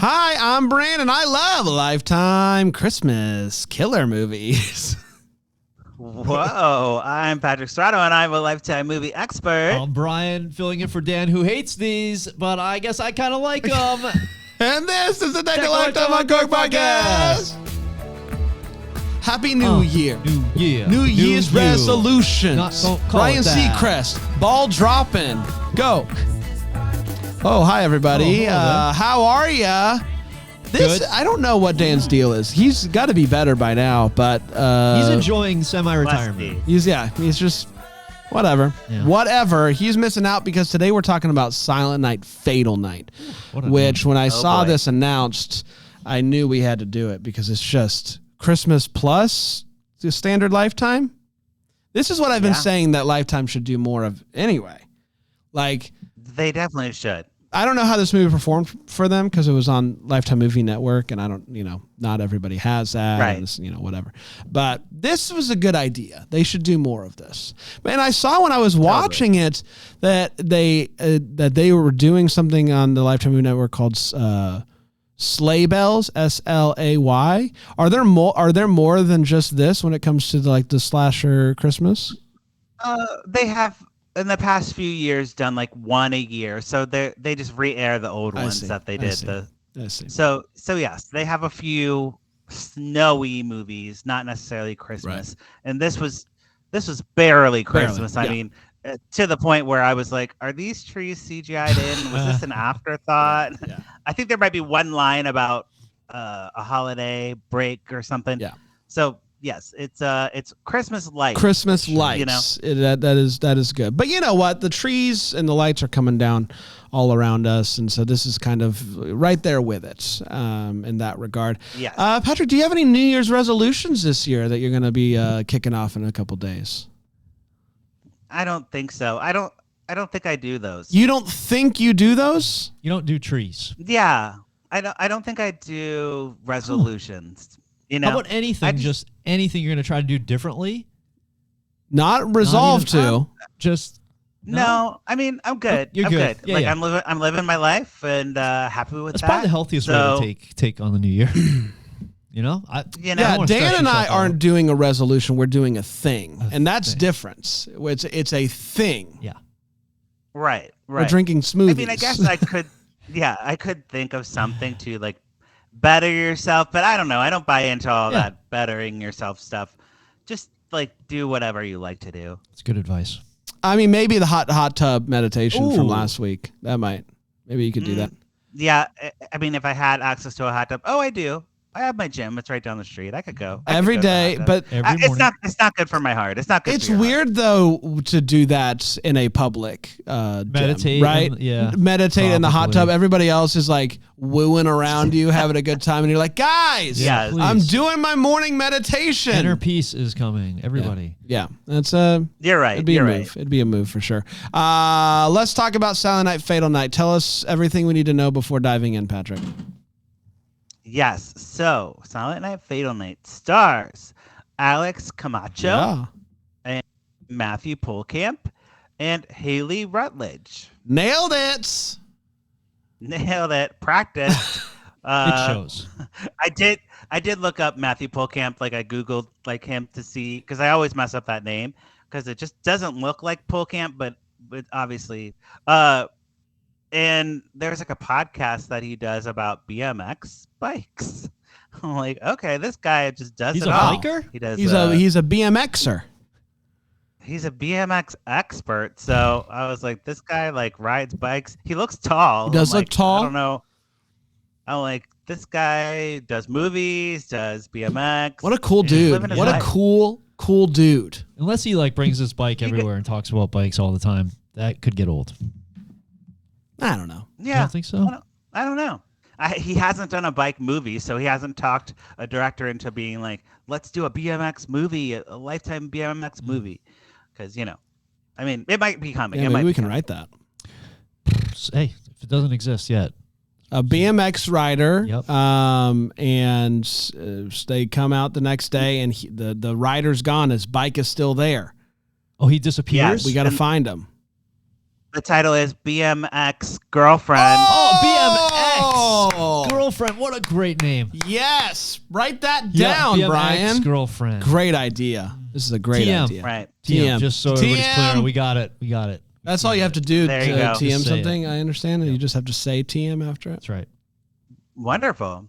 Hi, I'm Brandon. I love Lifetime Christmas killer movies. Whoa, I'm Patrick Serrano, and I'm a Lifetime movie expert. I'm Brian, filling in for Dan, who hates these, but I guess I kind of like them. And this is the Take a Lifetime on Coke podcast. Happy New Year. New Year. New Year's you. resolutions. Don't call Ryan it that. Seacrest. Ball dropping. Go. Oh, hi, everybody. hello how are ya? Good. I don't know what Dan's deal is. He's got to be better by now, but He's enjoying semi-retirement. he's just whatever. Yeah. Whatever. He's missing out because today we're talking about Silent Night, Fatal Night, which when I saw this announced, I knew we had to do it because it's just Christmas plus the standard Lifetime. This is what I've been saying that Lifetime should do more of anyway. Like, they definitely should. I don't know how this movie performed for them because it was on Lifetime Movie Network, and I don't, not everybody has that, right? And it's, whatever. But this was a good idea. They should do more of this. And I saw when I was watching it that they were doing something on the Lifetime Movie Network called Sleigh Bells, SLAY. Are there more than just this when it comes to the slasher Christmas? They have. In the past few years, done like one a year, so they just re-air the old ones that they did. I see. So yes, they have a few snowy movies, not necessarily Christmas. Right. And this was barely Christmas. I mean, to the point where I was like, "Are these trees CGI'd in? Was this an afterthought?" Yeah. I think there might be one line about a holiday break or something. Yeah. So. Yes, it's Christmas lights. Christmas lights. That is good. But you know what? The trees and the lights are coming down all around us, and so this is kind of right there with it in that regard. Yes. Patrick, do you have any New Year's resolutions this year that you're going to be kicking off in a couple days? I don't think so. I don't think I do those. You don't think you do those? You don't do trees. Yeah, I don't think I do resolutions. How about anything? Just anything you're going to try to do differently? Not resolve to. Just no. I mean, I'm good. You're good. Yeah, I'm living my life and happy with that. That's probably the healthiest way to take on the new year. Dan and I aren't doing a resolution. We're doing a thing, and that's different. It's a thing. Yeah. Right. We're drinking smoothies. I mean, I guess I could. Yeah, I could think of something to better yourself, but I don't know. I don't buy into all that bettering yourself stuff. Just do whatever you like to do. That's good advice. I mean, maybe the hot tub meditation from last week. Maybe you could do that. Yeah. I mean, if I had access to a hot tub, I do. I have my gym. It's right down the street. I could go every day, but it's not good for my heart. It's not good. It's weird though to do that in a public meditate, gym, right? Meditate in the hot tub. Everybody else is wooing around you, having a good time, and you're like, guys, I'm doing my morning meditation. Inner peace is coming. Everybody. Yeah, that's You're right. It'd be a move. It'd be a move for sure. Let's talk about Silent Night, Fatal Night. Tell us everything we need to know before diving in, Patrick. Yes. So, Silent Night, Fatal Night stars Alex Camacho and Matthew Polkamp and Haley Rutledge. Nailed it. Practiced. It shows. I did look up Matthew Polkamp. I Googled him to see, because I always mess up that name because it just doesn't look like Polkamp, but obviously. And there's a podcast that he does about BMX bikes. I'm like, okay, this guy just does it all. He's a biker? He does. He's a BMXer. He's a BMX expert. So I was like, this guy rides bikes. He looks tall. He does look tall. I don't know. I'm like, this guy does movies, does BMX. What a cool dude. What a cool dude. Unless he brings his bike everywhere and talks about bikes all the time. That could get old. I don't know. Yeah. You don't think so? I don't know. He hasn't done a bike movie, so he hasn't talked a director into being let's do a BMX movie, a Lifetime BMX movie. Because, I mean, it might be coming. Yeah, maybe we can write that. Hey, if it doesn't exist yet. A BMX rider, Yep. And they come out the next day, and the rider's gone. His bike is still there. Oh, he disappears? We got to find him. The title is BMX Girlfriend. Oh, BMX Ex-Girlfriend. What a great name. Yes. Write that down, Brian. Ex-Girlfriend. Great idea. This is a great idea. Right. TM. Just so everybody's clear. We got it. That's all you have to do There to you go. TM something, I understand. You just have to say TM after it. That's right. Wonderful.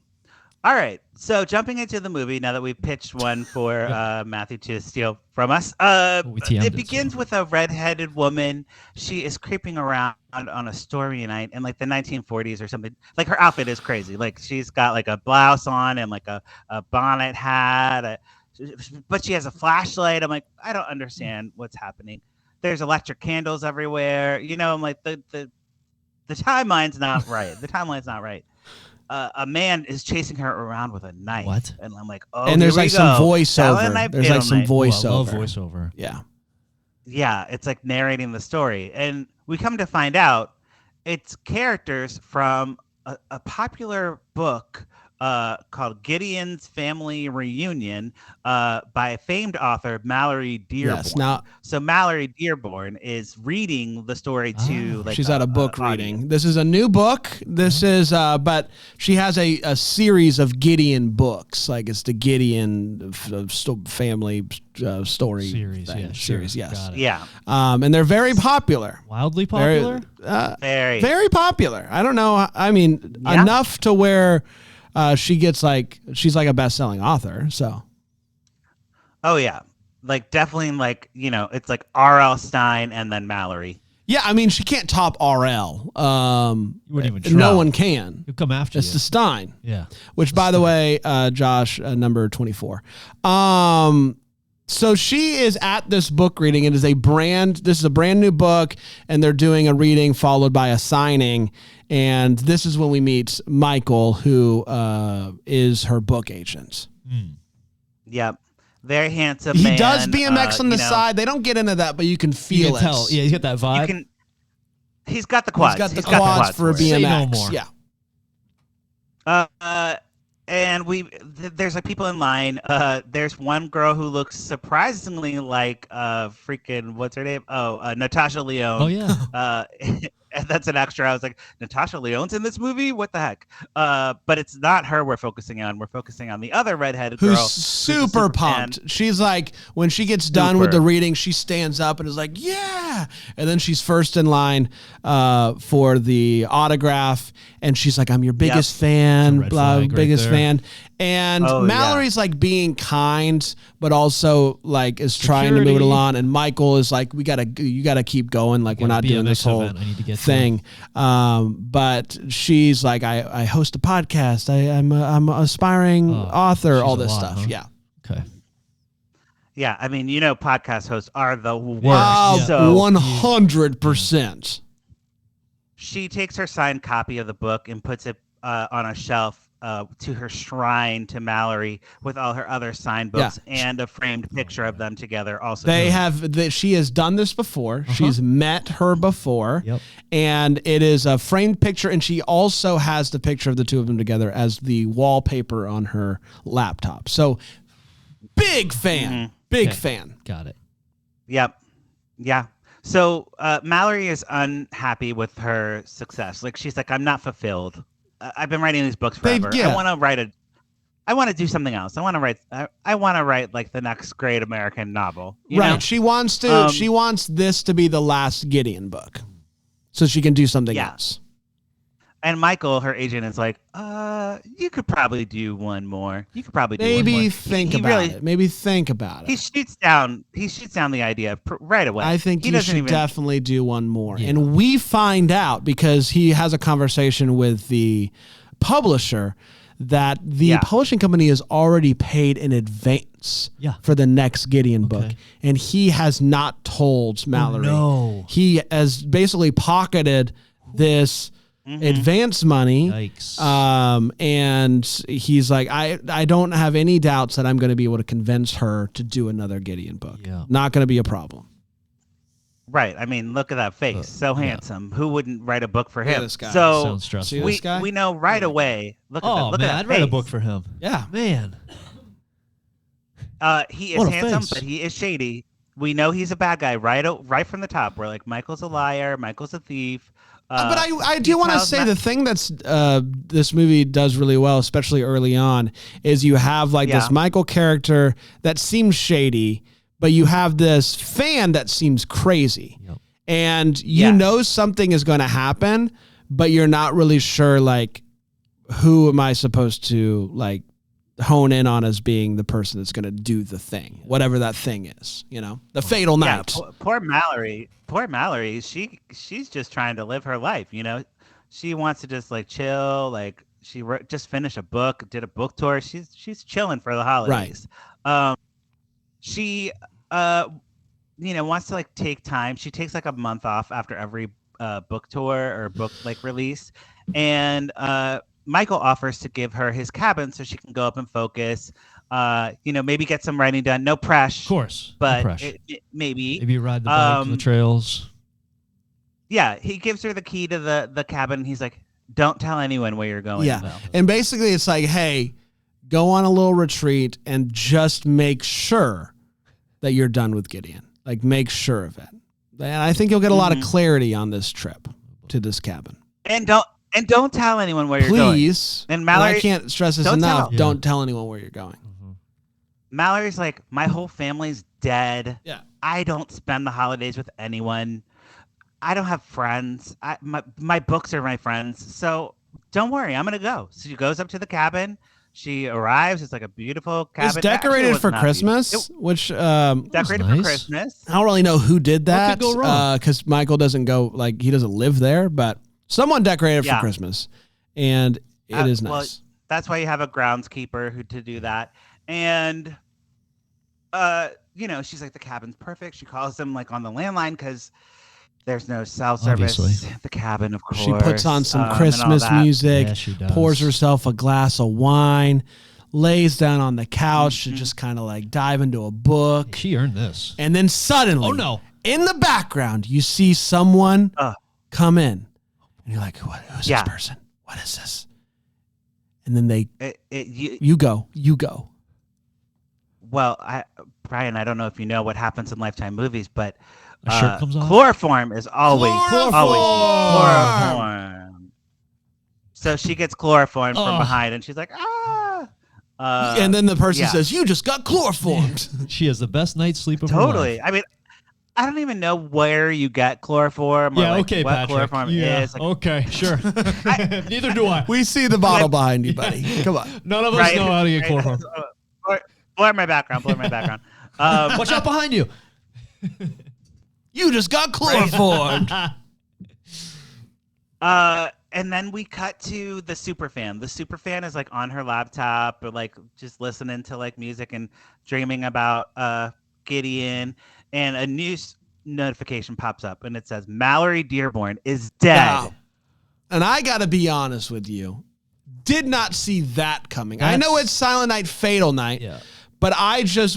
All right. So jumping into the movie, now that we've pitched one for Matthew to steal from us, it begins with a redheaded woman. She is creeping around on a stormy night in like the 1940s or something. Like her outfit is crazy. Like she's got like a blouse on and like a bonnet hat, but she has a flashlight. I'm like, I don't understand what's happening. There's electric candles everywhere. You know, I'm like, the timeline's not right. The timeline's not right. A man is chasing her around with a knife. What? And I'm like, oh, and there's like some voiceover. There's like some voiceover. I love voiceover. Yeah. Yeah, it's like narrating the story. And we come to find out it's characters from a popular book called Gideon's Family Reunion by famed author Mallory Dearborn. Yes, now, so Mallory Dearborn is reading the story to like she's at a book reading. Audience. This is a new book. This is but she has a series of Gideon books. Like it's the Gideon family story series. thing. Yeah, sure. Series, yes. Yeah. And they're very popular. Wildly popular? Very popular. I don't know. I mean, enough to where she's like a best-selling author. So, oh yeah, like definitely like it's like R.L. Stein and then Mallory. Yeah, I mean she can't top R.L. You wouldn't even try. No one can. He'll come after it's you. the Stein. Yeah. Which, by the way, Josh, number 24. So she is at this book reading. This is a brand new book, and they're doing a reading followed by a signing. And this is when we meet Michael, who is her book agent. Yep. Very handsome He man. does BMX on the side. They don't get into that, but you can feel you can tell. Yeah, he's got that vibe. He's got the quads. He's got the quads for BMX. Say no more. Yeah. And there's like people in line. There's one girl who looks surprisingly like freaking what's her name? Oh, Natasha Lyonne. Oh yeah. And that's an extra. I was like, Natasha Lyonne's in this movie? What the heck? But it's not her we're focusing on. We're focusing on the other redheaded girl. Who's super pumped. She's like, when she gets done with the reading, she stands up and is like, yeah. And then she's first in line for the autograph. And she's like, I'm your biggest fan, biggest fan. And Mallory's like being kind, but also like is trying to move it along. And Michael is like, you gotta keep going. Like we're not doing this whole thing. But she's like, I host a podcast. I'm an aspiring author. All this stuff. Huh? Yeah. Okay. Yeah, I mean, podcast hosts are the worst. So 100%. She takes her signed copy of the book and puts it on a shelf to her shrine to Mallory with all her other signed books and a framed picture of them together. Also, she has done this before. She's met her before, and it is a framed picture. And she also has the picture of the two of them together as the wallpaper on her laptop. So, big fan, big fan. Got it. Yep. Yeah. So Mallory is unhappy with her success. Like she's like, I'm not fulfilled. I've been writing these books forever. I want to do something else. I want to write like the next great American novel. You know? She wants to. She wants this to be the last Gideon book, so she can do something else. And Michael, her agent, is like, you could probably do one more. You could probably do one more. Maybe think about it. Maybe think about it. He shoots down the idea right away. I think he should definitely do one more. Yeah. And we find out because he has a conversation with the publisher that the publishing company has already paid in advance for the next Gideon book. And he has not told Mallory. Oh, no. He has basically pocketed this advance money. Yikes. And he's like, I don't have any doubts that I'm going to be able to convince her to do another Gideon book. Not going to be a problem. Right. I mean, look at that face. So handsome. Who wouldn't write a book for him? This guy. So sounds stressful. We know right away. Look at that. Look at that I'd face. write a book for him. Yeah. Man. He is handsome, but he is shady. We know he's a bad guy right from the top. We're like, Michael's a liar. Michael's a thief. But I do want to say the thing that's this movie does really well, especially early on, is you have like this Michael character that seems shady, but you have this fan that seems crazy. Yep. And you know something is going to happen, but you're not really sure, like, who am I supposed to, like, hone in on as being the person that's going to do the thing, whatever that thing is, you know, the fatal night. Poor Mallory. Poor Mallory. She's just trying to live her life, you know. She wants to just, like, chill. Like, she just finished a book, did a book tour. She's chilling for the holidays. Right. She you know, wants to like take time. She takes like a month off after every book tour or book like release, and Michael offers to give her his cabin so she can go up and focus. You know, maybe get some writing done. No pressure, of course, but no maybe ride the bike on the trails. Yeah, he gives her the key to the cabin. He's like, "Don't tell anyone where you're going." Yeah, and basically it's like, hey, go on a little retreat and just make sure that you're done with Gideon. Like, make sure of it. And I think you'll get a lot of clarity on this trip to this cabin. And don't tell anyone where you're going. Please. And Mallory, I can't stress this enough. Don't tell anyone where you're going. Mm-hmm. Mallory's like, my whole family's dead. Yeah. I don't spend the holidays with anyone. I don't have friends. My books are my friends. So don't worry, I'm going to go. So she goes up to the cabin. She arrives. It's like a beautiful cabin. It's decorated for Christmas, which decorated for Christmas. I don't really know who did that because Michael doesn't go, like, he doesn't live there, but someone decorated for Christmas, and it is nice. Well, that's why you have a groundskeeper to do that. And you know, she's like, the cabin's perfect. She calls them like on the landline because there's no cell service. Obviously. The cabin, of course. She puts on some Christmas music, pours herself a glass of wine, lays down on the couch to just kind of like dive into a book. She earned this. And then suddenly, in the background, you see someone come in. And you're like, who's this person? What is this? And then you go. Well, Brian, I don't know if you know what happens in Lifetime movies, but a shirt comes off? Chloroform is always chloroform. So she gets chloroformed from behind, and she's like, ah. And then the person says, you just got chloroformed. She has the best night's sleep of her life. life. I mean, I don't even know where you get chloroform or what Patrick. Chloroform is. Like, okay, sure. Neither do I. We see the bottle behind you, buddy. Come on. None of us know how to get chloroform. Blur my background. Watch out behind you. You just got chloroformed. And then we cut to the superfan. The superfan is like on her laptop or like just listening to like music and dreaming about Gideon. And a news notification pops up and it says Mallory Dearborn is dead. Wow. And I got to be honest with you. Did not see that coming. I know it's Silent Night, Fatal Night. Yeah. But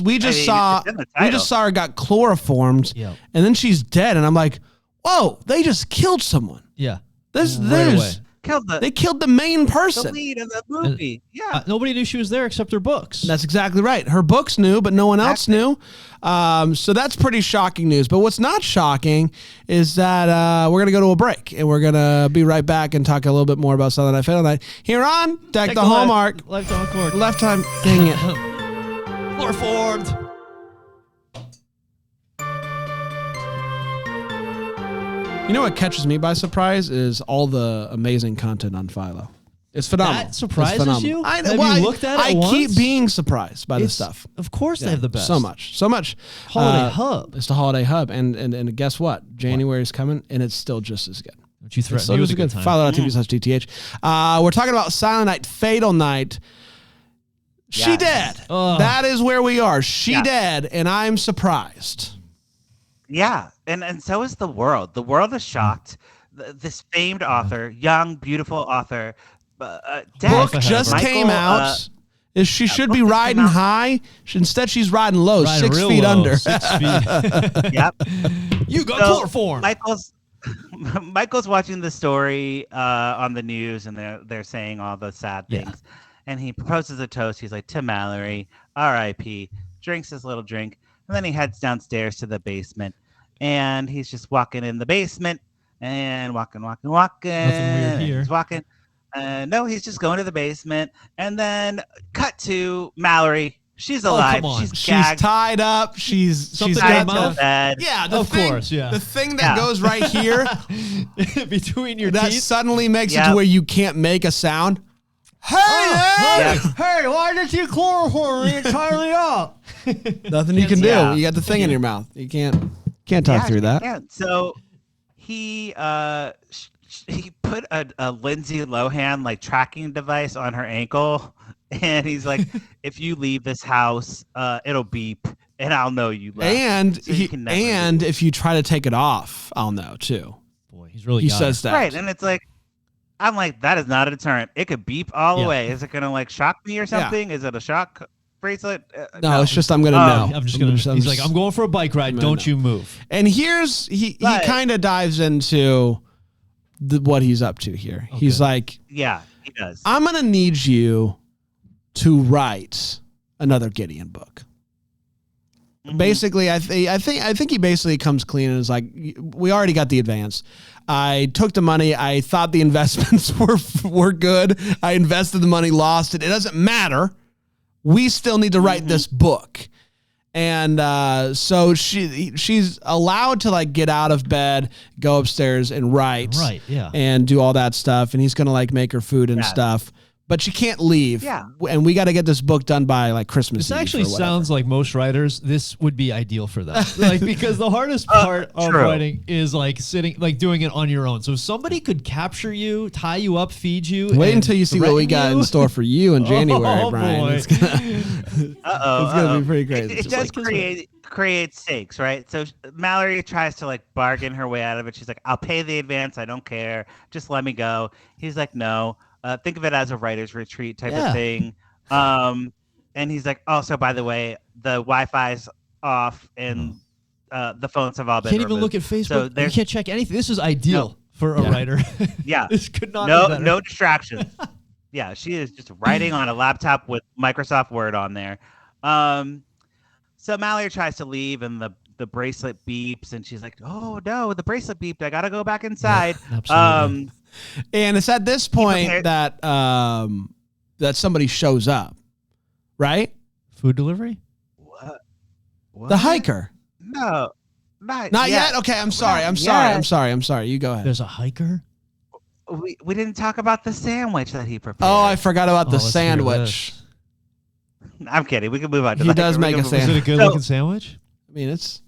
we just saw her got chloroformed, and then she's dead, and I'm like, whoa, they just killed someone. Yeah. They killed the main person. The lead of the movie. Nobody knew she was there except her books. That's exactly right. Her books knew, but no one else knew. So that's pretty shocking news. But what's not shocking is that we're going to go to a break, and we're going to be right back and talk a little bit more about Silent Night, Fatal Night. Here on Deck the Hallmark. Lifetime Accord. Lifetime. Dang it. Chloroformed. You know what catches me by surprise is all the amazing content on Philo. It's phenomenal. That surprises you? Have you looked at it I once? keep being surprised by this stuff. Of course they have the best. So much. Holiday Hub. It's the Holiday Hub. And guess what? January is coming, and it's still just as good. Don't you threaten me with a good time. Philo.tv/DTH. We're talking about Silent Night, Fatal Night. She dead. That is where we are. She dead, and I'm surprised. Yeah, and so is the world. The world is shocked. This famed author, young, beautiful author, dead. Book just came out. She should be riding high. Instead, she's riding low, 6 feet under. 6 feet. Yep. You got chloroform. Michael's watching the story on the news, and they're saying all the sad things. And he proposes a toast. He's like, to Mallory, R.I.P., drinks his little drink. And then he heads downstairs to the basement, and he's just walking in the basement and walking. Nothing weird here. He's walking. No, he's just going to the basement. And then cut to Mallory. She's alive. come on. She's gagged. She's tied up. She's Something got in her to mouth? the bed. Yeah, Of course, yeah. The thing that goes right here Between your that teeth. suddenly makes it Yep. to where you can't make a sound. Hey, Yeah. Hey, why did you chloroform me entirely up? nothing you can do. Yeah. You got the thing in your mouth. You can't talk through that. Yeah. So he put a Lindsay Lohan like tracking device on her ankle, and he's like, if you leave this house, it'll beep, and I'll know you left. And So you can never and leave. if you try to take it off, I'll know too. Boy, he's really He got says it. that. Right, and it's like, I'm like, that is not a deterrent. It could beep all the way. Is it gonna like shock me or something? Is it a shock bracelet? No, it's just I'm gonna Oh, know. I'm just gonna. He's like, I'm going for a bike ride. I'm Don't gonna you move. And here's he But- kind of dives into what he's up to here. He's like, Yeah, he does. I'm gonna need you to write another Gideon book. Mhm. Basically, I think he basically comes clean and is like, we already got the advance. I took the money. I thought the investments were good. I invested the money, lost it. It doesn't matter. We still need to write this book. And so she's allowed to like get out of bed, go upstairs and write. Right, yeah. And do all that stuff. And he's going to like make her food and Yeah. stuff. But she can't leave. Yeah. And we got to get this book done by like Christmas This Eve actually or whatever. sounds like most writers. This would be ideal for them, like because the hardest part of true. writing is like sitting, like doing it on your own. So if somebody could capture you, tie you up, feed you. Wait and until you see what we threaten got you. in store for you in January, Oh, Brian. boy. It's gonna, Uh-oh. it's gonna be pretty crazy. It Just does like- create stakes, right? So Mallory tries to like bargain her way out of it. She's like, I'll pay the advance. I don't care. Just let me go. He's like, no. Think of it as a writer's retreat type Yeah. of thing. And he's like, also, by the way, the Wi-Fi's off and the phones have all been Can't even look removed. at Facebook. So You there's can't check anything. This is ideal for a Yeah. writer. yeah, This could not be better. no distractions. Yeah, she is just writing on a laptop with Microsoft Word on there. So Mallory tries to leave, and the bracelet beeps, and she's like, "Oh no, the bracelet beeped. I gotta go back inside." Absolutely. And it's at this point prepared- that that somebody shows up, right? Food delivery? What? The hiker. No, not Not yet. Okay, I'm sorry. Not I'm sorry. yet. I'm sorry. I'm sorry. You go ahead. There's a hiker? We didn't talk about the sandwich that he prepared. Oh, I forgot about the Oh, let's hear sandwich. this. I'm kidding. We can move on to He the does hiker. We make can a move- Is it a sandwich. good looking sandwich? I mean, it's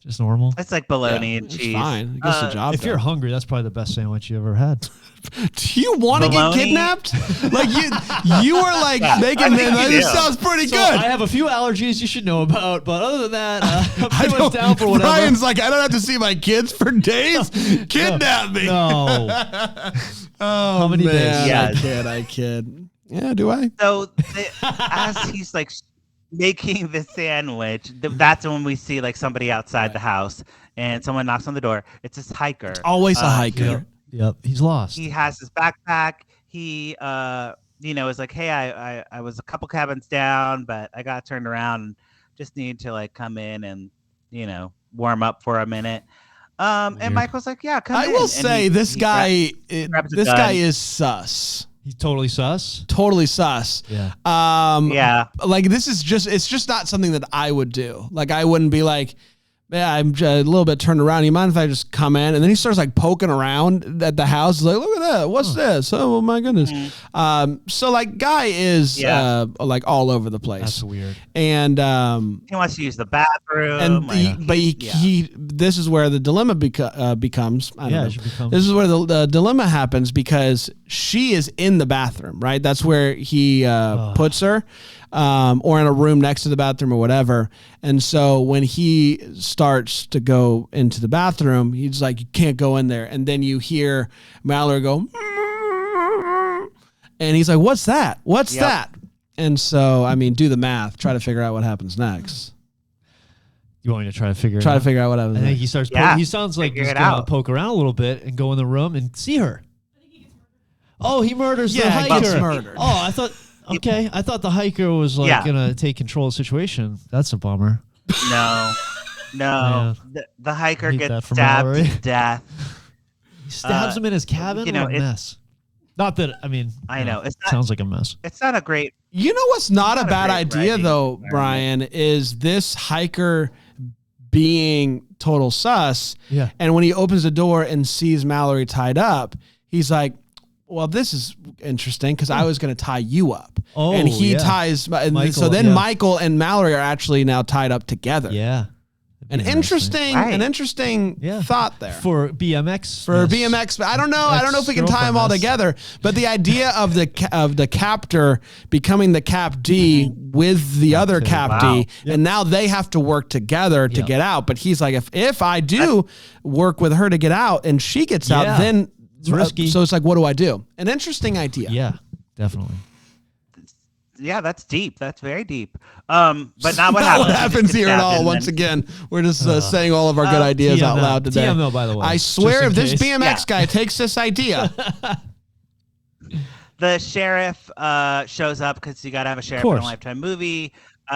Just normal? It's like bologna yeah, and it's cheese. fine. It gets the job If done. you're hungry, that's probably the best sandwich you ever had. Do you want to get Bologna? kidnapped? Like you are like making I think it. you This do. sounds pretty So good. I have a few allergies you should know about, but other than that, I'm pretty much down for whatever. Brian's like, I don't have to see my kids for days. Kidnap me. No. Oh, How many man, days? Yes. I kid. Yeah, do I? So as he's like making the sandwich, that's when we see like somebody outside the house, and someone knocks on the door. It's this hiker. Always a hiker. Yep. He's lost. He has his backpack. He is like, hey, I was a couple cabins down, but I got turned around and just need to like come in and warm up for a minute. And Michael's like, yeah, come in. I will And say he this guy, grabs a this gun. guy is sus. He's totally sus. Totally sus. Yeah. Yeah. Like it's just not something that I would do. Like I wouldn't be like, yeah, I'm a little bit turned around. You mind if I just come in? And then he starts like poking around at the house. He's like, look at that. What's this? Oh my goodness. So like guy is like all over the place. That's weird. And He wants to use the bathroom. and like, he this is where the dilemma becomes. I don't know. it should become- This is where the dilemma happens because she is in the bathroom, right? That's where he puts her, or in a room next to the bathroom or whatever. And so when he starts to go into the bathroom, he's like, you can't go in there. And then you hear Mallory go, and he's like, what's that? What's that? And so, I mean, do the math. Try to figure out what happens next. You want me to try to figure it Try out? to figure out what happens I think next. he starts. Yeah, He sounds like figure he's it gonna out. poke around a little bit and go in the room and see her. Oh, he murders the Yeah, he gets hiker. murdered. Oh, I thought. Okay, I thought the hiker was like Yeah. gonna take control of the situation. That's a bummer. No. Yeah. The hiker I hate gets that for stabbed Mallory. to death. He stabs him in his cabin. you know, What a mess. Not that I mean. I yeah, know. sounds like a mess. It's not a great. You know what's not a Not a bad great idea writing though, environment. Brian, is this hiker being total sus. Yeah. And when he opens the door and sees Mallory tied up, he's like, well, this is interesting because I was going to tie you up. Oh, and he yeah. ties. And Michael, so then yeah. Michael and Mallory are actually now tied up together. Yeah. An interesting, Right. an interesting Yeah. thought there. For BMX. For BMX, but I don't know. I don't know if we can tie them all together. But the idea of the captor becoming the Cap D with the other Cap Wow. D, and now they have to work together to get out. But he's like, if I do work with her to get out and she gets out, then it's risky. So it's like, what do I do? An interesting idea. Yeah, definitely. Yeah, that's deep. That's very deep. But not what Not happens. what happens here at all. Once again, we're just saying all of our good ideas out loud today. TMO, by the way. I swear, if this case. BMX guy takes this idea, The sheriff shows up because you got to have a sheriff in a Lifetime movie.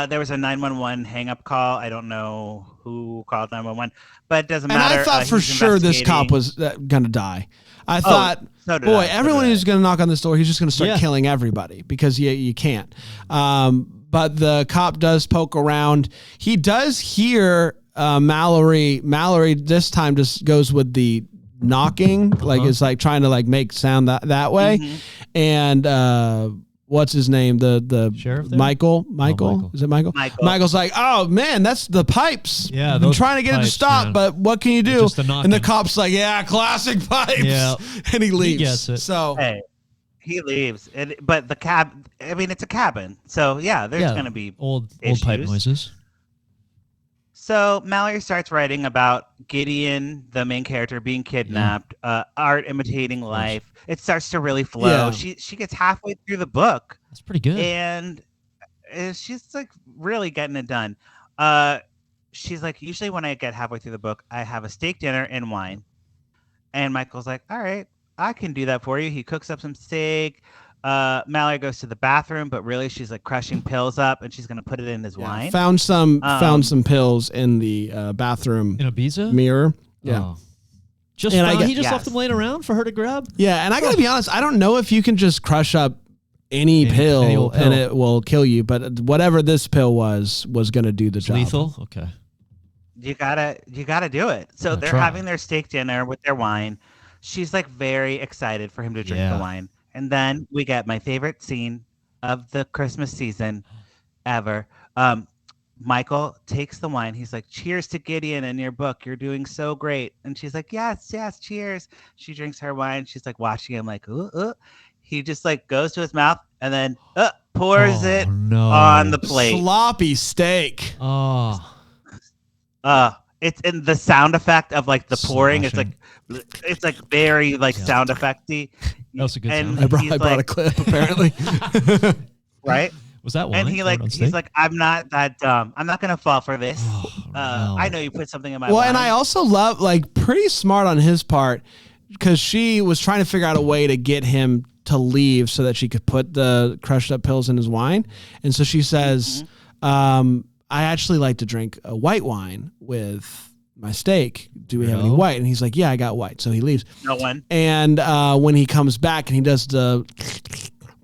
There was a 911 hang-up call. I don't know who called 911, but it doesn't and matter. I thought for he's sure this cop investigating. was going to die. I thought, so did boy, I, so everyone did I. who's going to knock on this door, he's just going to start killing everybody because you can't. But the cop does poke around. He does hear Mallory. Mallory this time just goes with the knocking, like it's like trying to like make sound that way. And what's his name? The sheriff there? Michael. Michael. Is it Michael? Michael's like, oh man, that's the pipes. Yeah, I'm trying to get it to stop, man. but what can you do? Just the knocking. And the cop's like, yeah, classic pipes. Yeah. And he leaves. gets it. So Hey, he leaves. But the cab, I mean, it's a cabin. So, yeah, there's going to be old issues. pipe noises. So Mallory starts writing about Gideon, the main character, being kidnapped, art imitating life. It starts to really flow. Yeah. She gets halfway through the book. That's pretty good. And she's like really getting it done. She's like, usually when I get halfway through the book, I have a steak dinner and wine. And Michael's like, all right, I can do that for you. He cooks up some steak. Mallory goes to the bathroom, but really she's like crushing pills up and she's going to put it in his wine. found some pills in the bathroom In Ibiza? mirror. Yeah. Oh. Just And I found, get- he just left them laying around for her to grab? Yeah, and I gotta be honest, I don't know if you can just crush up any Any pill old pill. and it will kill you, but whatever this pill was gonna do the job. Lethal? Okay. You gotta do it. So Yeah, they're try. having their steak dinner with their wine. She's like very excited for him to drink the wine. And then we get my favorite scene of the Christmas season ever. Michael takes the wine. He's like, cheers to Gideon and your book. You're doing so great. And she's like, yes, cheers. She drinks her wine. She's like watching him like, He just like goes to his mouth and then pours it on the plate. Sloppy steak. Oh. It's in the sound effect of like the pouring. Sloshing. It's like very like sound effecty. That was a good And sound. I brought a clip apparently. right? Was that wine? And he like poured on he's steak? like, I'm not that dumb. I'm not gonna fall for this. Oh, no. I know you put something in my Well, wine. and I also love, like, pretty smart on his part, because she was trying to figure out a way to get him to leave so that she could put the crushed up pills in his wine. And so she says, I actually like to drink a white wine with my steak. Do we have any white? And he's like, yeah, I got white. So he leaves. No one. And when he comes back and he does the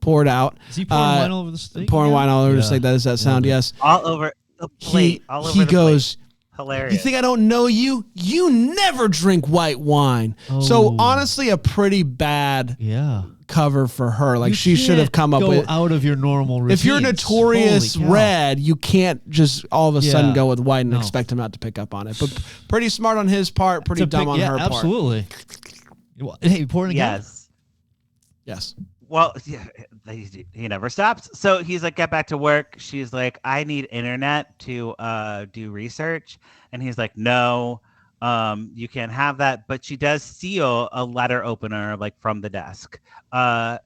pour it out. Is he pouring wine all over the steak? Pouring again? wine all over the Yeah. steak. That is that sound, yes. All over the plate. all over he the goes, plate. Hilarious. you think I don't know you? You never drink white wine. So Oh. honestly, a pretty bad Yeah. cover for her. Like You she should have can't come up go with. out of your normal routine. If you're notorious Holy cow. red, you can't just all of a sudden Yeah. go with white and No. expect him not to pick up on it. But pretty smart on his part, pretty To dumb pick- on yeah, her part. absolutely. Hey, pouring again? Yes. Yes. Well, yeah, he never stops. So he's like, get back to work. She's like, I need internet to do research. And he's like, no, you can't have that. But she does steal a letter opener like from the desk.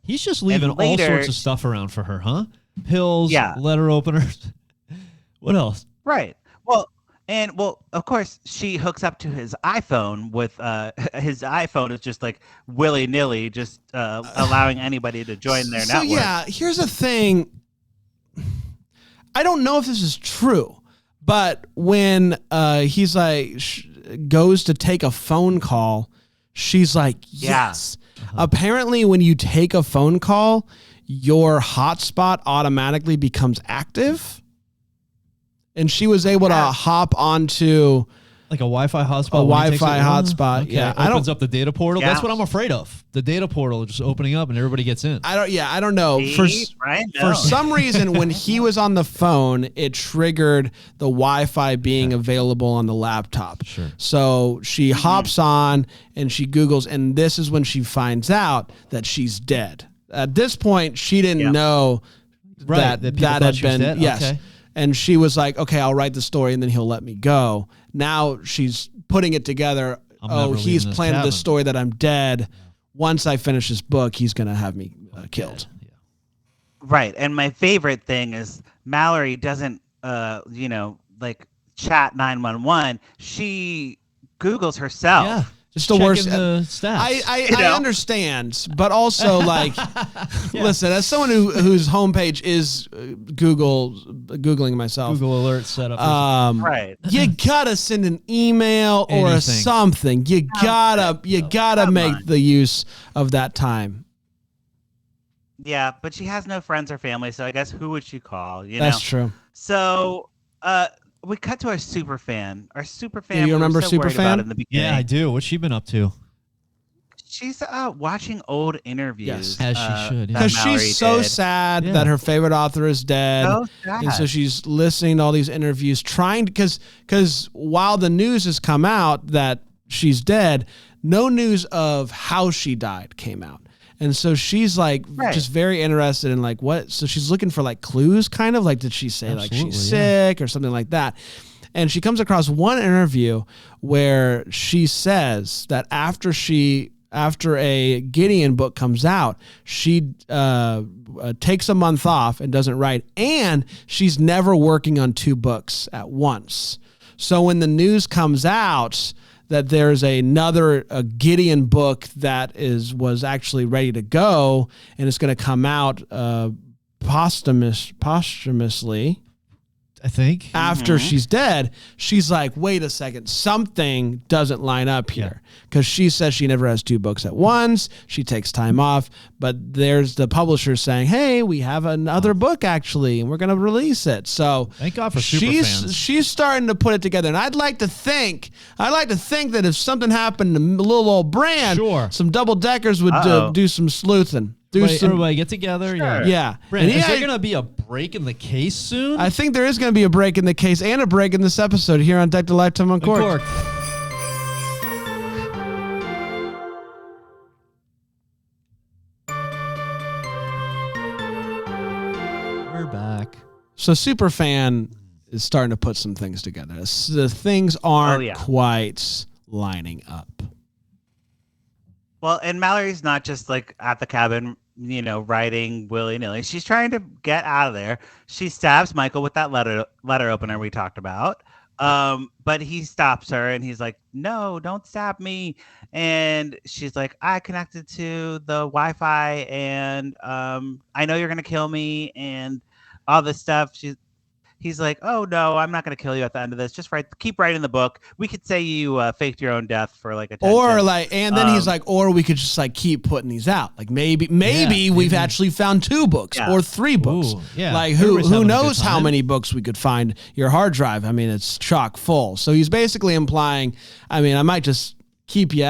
He's just leaving all later- sorts of stuff around for her, huh? Pills, Yeah. letter openers. What else? Right. Well, of course, she hooks up to his iPhone with his iPhone is just like willy nilly, just allowing anybody to join their network. Yeah, here's the thing. I don't know if this is true, But when he's like goes to take a phone call, she's like, yes. Apparently, when you take a phone call, your hotspot automatically becomes active. And she was able to hop onto like a Wi-Fi hotspot. A Wi-Fi hotspot. Okay. Yeah. Opens up the data portal. Yeah. That's what I'm afraid of. The data portal just opening up and everybody gets in. I don't know. Right? For some reason, when he was on the phone, it triggered the Wi-Fi being available on the laptop. Sure. So she hops on and she Googles, and this is when she finds out that she's dead. At this point, she didn't know that had been dead? Yes. Okay. And she was like, okay, I'll write the story and then he'll let me go. Now she's putting it together. He's planted this story that I'm dead. Once I finish this book, he's going to have me killed. Yeah. Right. And my favorite thing is Mallory doesn't, like chat 911. She Googles herself. Yeah. It's the worst. The stats. I understand, but also like, listen, as someone whose homepage is Googling myself, Google Alert setup. Right. You gotta send an email or something. You gotta make the use of that time. Yeah, but she has no friends or family, so I guess who would she call? That's true. So, we cut to our super fan. Our super fan. Yeah, you remember super fan? In the beginning. Yeah, I do. What's she been up to? She's watching old interviews. Yes. As she should. Yeah. Because she's so sad that her favorite author is dead. So sad. And so she's listening to all these interviews, trying to, because while the news has come out that she's dead, no news of how she died came out. And so she's like just very interested in like what, so she's looking for like clues, kind of like, did she say like she's sick or something like that? And she comes across one interview where she says that after a Gideon book comes out, she takes a month off and doesn't write, and she's never working on 2 books at once. So when the news comes out that there's a Gideon book that was actually ready to go and it's going to come out posthumously, I think, after she's dead, she's like, wait a second, something doesn't line up here. Because she says she never has 2 books at once. She takes time off. But there's the publisher saying, hey, we have another book actually, and we're going to release it. So thank God for super fans. She's starting to put it together. And I'd like to think that if something happened to little old Bran, some double deckers would do some sleuthing. Everybody get together. Sure. Yeah. Brand, is there going to be a break in the case soon? I think there is going to be a break in the case and a break in this episode here on Deck to Lifetime Uncorked. We're back. So Superfan is starting to put some things together. The things aren't quite lining up. Well, and Mallory's not just like at the cabin, writing willy-nilly. She's trying to get out of there. She stabs Michael with that letter opener we talked about. But he stops her and he's like, no, don't stab me. And she's like, I connected to the Wi-Fi and I know you're going to kill me and all this stuff. He's like, oh, no, I'm not going to kill you at the end of this. Just keep writing the book. We could say you faked your own death for like attention. Or like, and then he's like, or we could just like keep putting these out. Like maybe we've actually found 2 books or 3 books. Ooh, yeah. Like who knows how many books we could find. Your hard drive, I mean, it's chock full. So he's basically implying, I mean, I might just keep you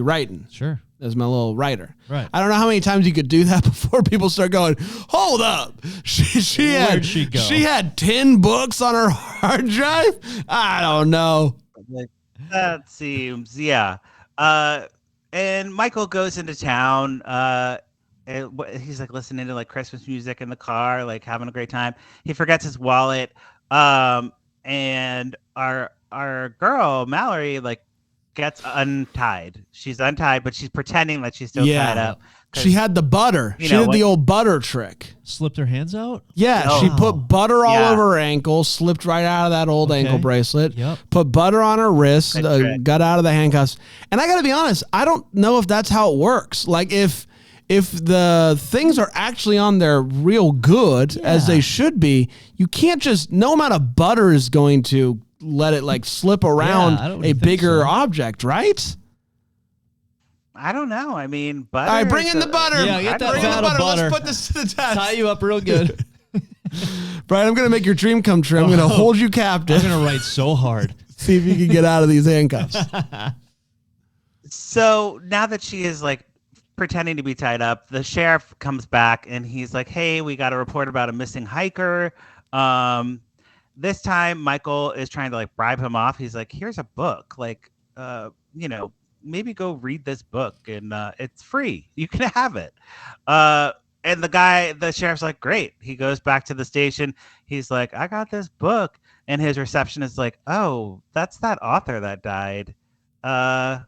writing. Sure. As my little writer. Right. I don't know how many times you could do that before people start going, hold up. Where'd she go? She had 10 books on her hard drive? I don't know. That seems, yeah. And Michael goes into town. He's like listening to like Christmas music in the car, like having a great time. He forgets his wallet. And our girl, Mallory, like, gets untied. She's untied, but she's pretending that she's still tied up. She had the butter. She did the old butter trick. Slipped her hands out? Yeah, she put butter all over her ankle, slipped right out of that old ankle bracelet, put butter on her wrist, got out of the handcuffs. And I got to be honest, I don't know if that's how it works. Like if if the things are actually on there real good as they should be, you can't just, no amount of butter is going to let it like slip around a bigger object, right? I don't know. I mean, butter. All right, bring in the butter. Yeah, get that bring in the vat butter. of butter. Let's put this to the test. Tie you up real good. Brian, I'm going to make your dream come true. I'm going to hold you captive. I'm gonna write so hard. See if you can get out of these handcuffs. So now that she is like pretending to be tied up, the sheriff comes back and he's like, "Hey, we got a report about a missing hiker." This time Michael is trying to like bribe him off. He's like, "Here's a book. Like, maybe go read this book and it's free. You can have it." And the sheriff's like, "Great." He goes back to the station. He's like, "I got this book." And his receptionist is like, "Oh, that's that author that died. Like,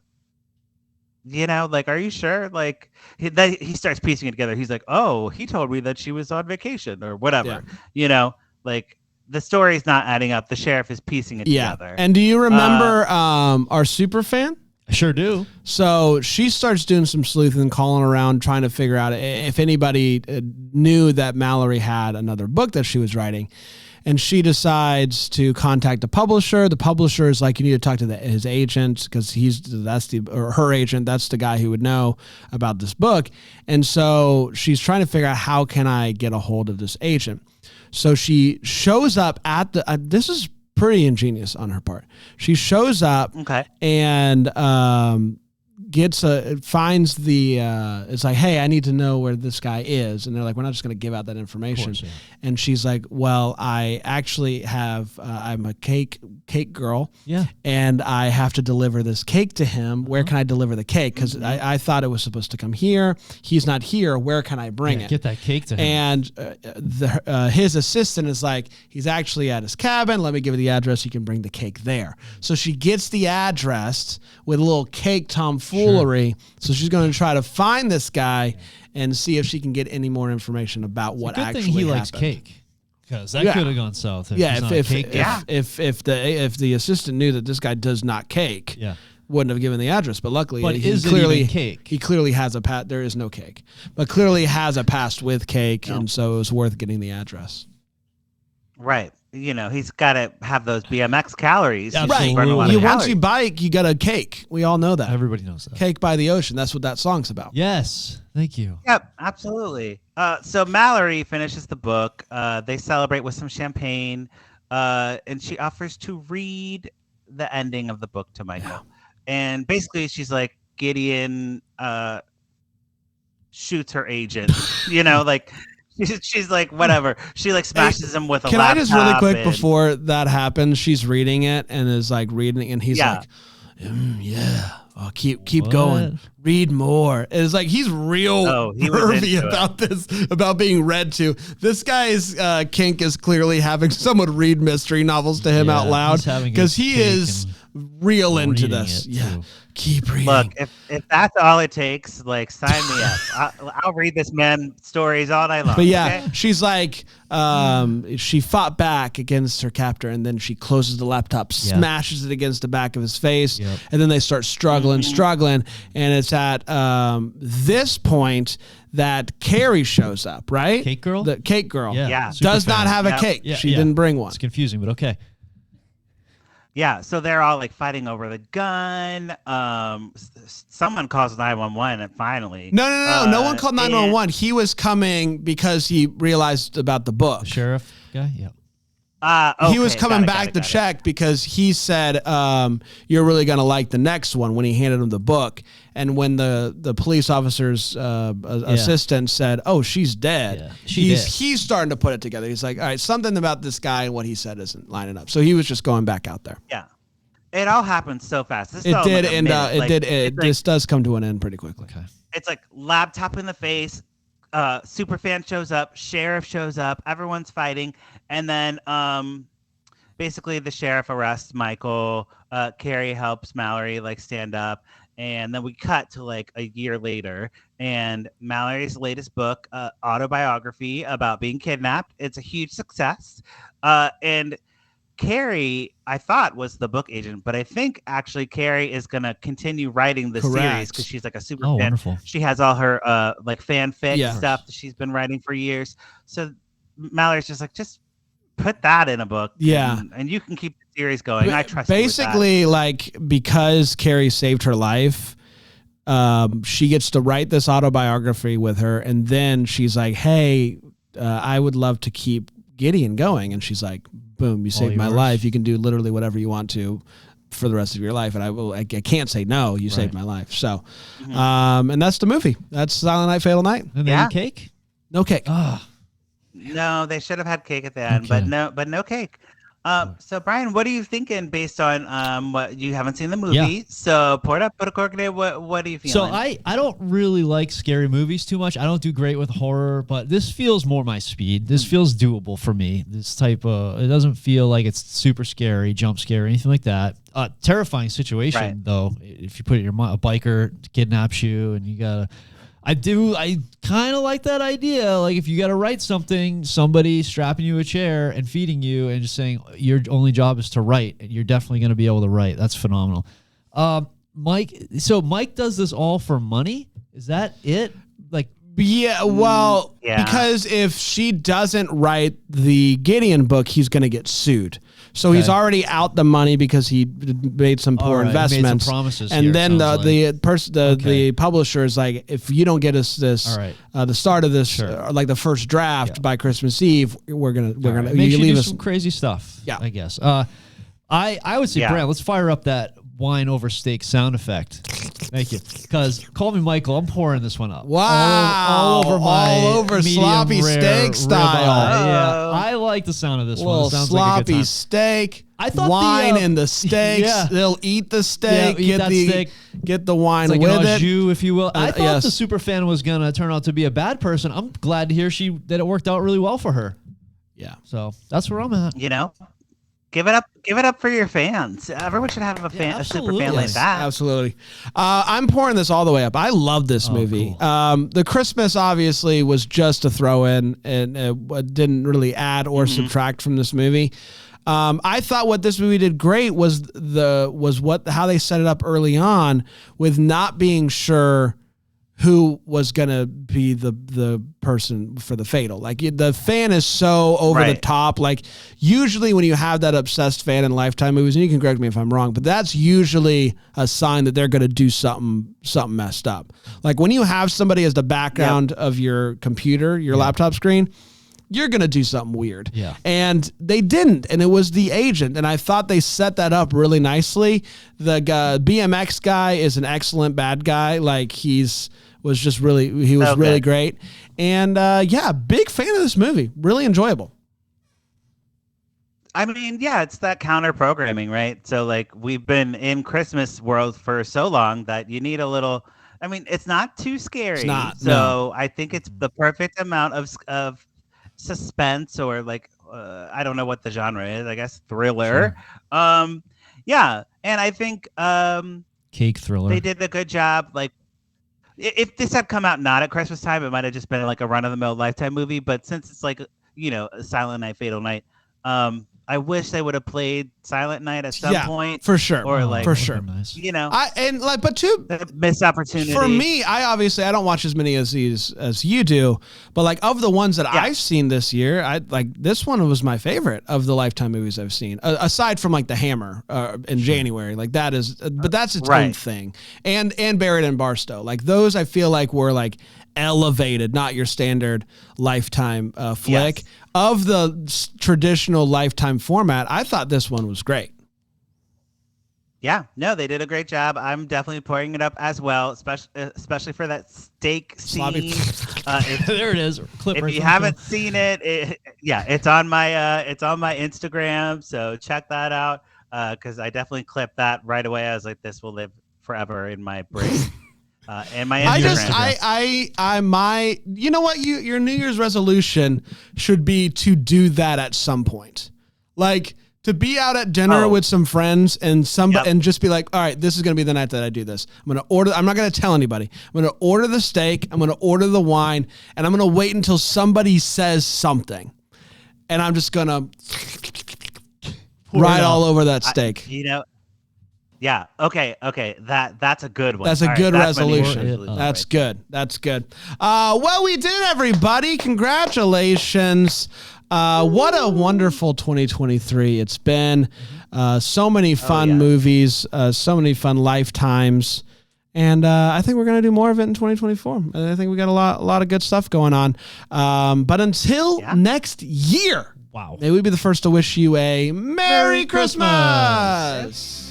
are you sure?" Like, he starts piecing it together. He's like, "Oh, he told me that she was on vacation or whatever." Yeah. Like the story's not adding up. The sheriff is piecing it together. And do you remember our super fan? I sure do. So she starts doing some sleuthing, calling around, trying to figure out if anybody knew that Mallory had another book that she was writing. And she decides to contact the publisher. The publisher is like, "You need to talk to his agent because her agent. That's the guy who would know about this book." And so she's trying to figure out, how can I get a hold of this agent? So she shows up at this is pretty ingenious on her part. She shows up and finds it's like, "Hey, I need to know where this guy is." And they're like, "We're not just going to give out that information." Of course, yeah. And she's like, "Well, I actually have, I'm a cake girl. Yeah. And I have to deliver this cake to him. Where can I deliver the cake? Because I thought it was supposed to come here. He's not here. Where can I bring it?" Get that cake to him. And his assistant is like, "He's actually at his cabin. Let me give you the address. You can bring the cake there." So she gets the address with a little cake tomfoolery. So she's going to try to find this guy and see if she can get any more information about what actually happened. Good thing he likes cake, because that could have gone south. If the assistant knew that this guy does not cake, wouldn't have given the address. But luckily, cake? He clearly has a pat. There is no cake, but clearly has a past with cake, and so it was worth getting the address. Right. He's got to have those BMX calories. Right. Once you bike, you got a cake. We all know that. Everybody knows that. Cake by the ocean. That's what that song's about. Yes. Thank you. Yep, absolutely. So Mallory finishes the book. They celebrate with some champagne, and she offers to read the ending of the book to Michael. Yeah. And basically, she's like, Gideon shoots her agent. Like... She's like, whatever. She like smashes him with a laptop. Can I just really quick before that happens? She's reading it and is like reading, and he's like, "Oh, keep going. Read more." It's like he's real pervy about this, about being read to. This guy's kink is clearly having someone read mystery novels to him out loud, because he is real into this. Yeah. Keep reading. Look, if that's all it takes, like, sign me up. I'll read this man stories all night long. But yeah, she's like, she fought back against her captor, and then she closes the laptop, smashes it against the back of his face, and then they start struggling, and it's at this point that Carrie shows up, right? Cake girl? The cake girl. Yeah. Does not have a cake. She didn't bring one. It's confusing, but okay. Yeah, so they're all like fighting over the gun. Someone calls 911 and finally. No. No one called 911. He was coming because he realized about the book. The sheriff guy? Yeah. Okay, he was coming back to check because he said, "You're really going to like the next one," when he handed him the book. And when the police officer's assistant said, "Oh, she's dead," he's starting to put it together. He's like, "All right, something about this guy and what he said isn't lining up." So he was just going back out there. Yeah. It all happened so fast. This does come to an end pretty quickly. Okay. It's like laptop in the face. Superfan shows up, sheriff shows up, everyone's fighting, and then basically the sheriff arrests Michael. Carrie helps Mallory like stand up, and then we cut to like a year later, and Mallory's latest book, autobiography about being kidnapped. It's a huge success, and Carrie, I thought, was the book agent, but I think actually Carrie is going to continue writing the series because she's like a super fan. Wonderful. She has all her like fanfic stuff that she's been writing for years. So Mallory's just like, just put that in a book. And you can keep the series going. I trust basically you with that. Like, because Carrie saved her life, she gets to write this autobiography with her, and then she's like, hey, I would love to keep Gideon going. And she's like, boom, you saved my life. You can do literally whatever you want to for the rest of your life. And I can't say no. You saved my life. So, and that's the movie. That's Silent Night, Fatal Night. And then cake? No cake. No, they should have had cake at the end, but no cake. So Brian, what are you thinking based on what you haven't seen the movie? Yeah. So pour it up, put a cork in it. What are you feeling? So I don't really like scary movies too much. I don't do great with horror, but this feels more my speed. This feels doable for me. This type of, it doesn't feel like it's super scary, jump scare, anything like that. Terrifying situation though. If you put it in your mind, a biker kidnaps you and you gotta. I kind of like that idea. Like, if you got to write something, somebody strapping you a chair and feeding you and just saying your only job is to write, and you're definitely going to be able to write. That's phenomenal. Mike does this all for money? Is that it? Like, because if she doesn't write the Gideon book, he's going to get sued. So he's already out the money because he made some poor investments. Made some promises and here, then the publisher is like, if you don't get us this, the start of this, like the first draft by Christmas Eve, we're gonna you leave us some crazy stuff. Yeah, I guess. I would say, Brad, let's fire up that wine over steak sound effect. Thank you. Because call me Michael. I'm pouring this one up. Wow. All over sloppy steak style. Yeah. I like the sound of this one. It sounds sloppy like a good time. steak. I thought wine in the steaks. They'll eat the steak. Get the wine like with an it. jus, if you will. I thought the super fan was gonna turn out to be a bad person. I'm glad to hear that it worked out really well for her. Yeah. So that's where I'm at. You know, give it up for your fans. Everyone should have a super fan like that. Absolutely. I'm pouring this all the way up. I love this movie. Cool. The Christmas obviously was just a throw in and didn't really add or subtract from this movie. I thought what this movie did great was how they set it up early on with not being sure who was gonna be the person for the fatal. Like, the fan is so over the top. Like, usually when you have that obsessed fan in Lifetime movies, and you can correct me if I'm wrong, but that's usually a sign that they're gonna do something messed up. Like, when you have somebody as the background of your computer, your laptop screen, you're going to do something weird. Yeah. And they didn't. And it was the agent. And I thought they set that up really nicely. The BMX guy is an excellent bad guy. Like, he was really great. And big fan of this movie. Really enjoyable. I mean, it's that counter programming, right? So, like, we've been in Christmas world for so long that you need a little, I mean, it's not too scary. It's not. So I think it's the perfect amount of suspense, or like I don't know what the genre is, I guess thriller. Sure. And I think cake thriller, they did a good job. Like, if this had come out not at Christmas time, it might have just been like a run-of-the-mill Lifetime movie, but since it's like, Silent Night, Fatal Night, I wish they would have played Silent Night at some point. For sure. Or for sure. Nice. Missed opportunity. For me, I don't watch as many as these as you do, but like, of the ones that I've seen this year, this one was my favorite of the Lifetime movies I've seen, aside from like The Hammer in January. Like, that is, but that's its own thing. And Buried in Barstow. Like, those I feel like were like elevated, not your standard Lifetime flick. Yes. Of the traditional Lifetime format, I thought this one was great. Yeah, no, they did a great job. I'm definitely pouring it up as well, especially for that steak scene. There it is. If you haven't seen it, it's on my Instagram, so check that out, because I definitely clipped that right away. I was like, this will live forever in my brain. And my Instagram. You know what? Your New Year's resolution should be to do that at some point. Like, to be out at dinner with some friends and and just be like, all right, this is going to be the night that I do this. I'm not going to tell anybody. I'm going to order the steak. I'm going to order the wine, and I'm going to wait until somebody says something. And I'm just going to right all over that steak. Yeah. Okay. That's a good one. That's a good resolution. That's good. That's good. Well, we did it, everybody. Congratulations. What a wonderful 2023 it's been. So many fun movies, so many fun lifetimes. And I think we're going to do more of it in 2024. I think we got a lot of good stuff going on. But until next year, may we be the first to wish you a Merry Christmas.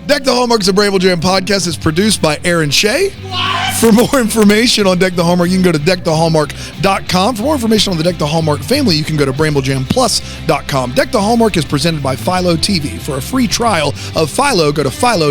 Deck the Hallmark is a Bramble Jam podcast. It's produced by Aaron Shea. For more information on Deck the Hallmark, you can go to deckthehallmark.com. For more information on the Deck the Hallmark family, you can go to bramblejamplus.com. Deck the Hallmark is presented by Philo TV. For a free trial of Philo, go to philo.tv/DTH.